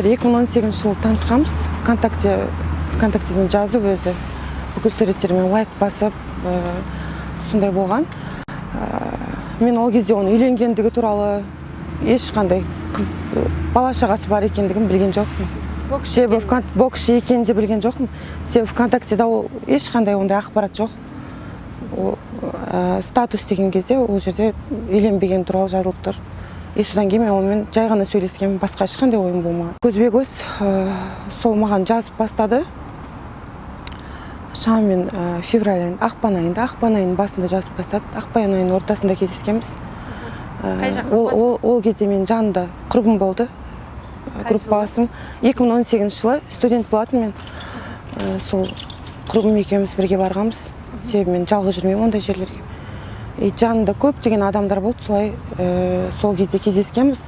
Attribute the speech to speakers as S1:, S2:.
S1: 2018 жылы танысқанбыз. ВКонтактеден жазып өзі бүкіл суреттеріме лайк басып, сондай болған. Мен ол кезде оның үйленгендігі туралы ешқандай бала шағасы бар екендігін білген жоқпын. Боксшы екенін де білген жоқпын. Себебі ВКонтактеде ол ешқандай ондай ақпарат жоқ. Статус деген кезде ол жерде үйленбеген туралы жазылып тұр. Содан кейін мен онымен жай ғана сөйлескен, басқа ешқандай ойым болмаған. Көзбе-көз сол маған жазып бастады. Шамамен февраль ақпан айының басында жазып бастады. Ақпан айының ортасында кездескенбіз. Ол кезде мен жанында құрбым болды. Группаласым 2018 жылы студент болатын мен. Сол құрбым екеуміз бірге барғанбыз. Себебі мен жалғыз жүрмеймін ондай жерлерге. Жанында көптеген адамдар болды, солай сол кезде кездескенбіз.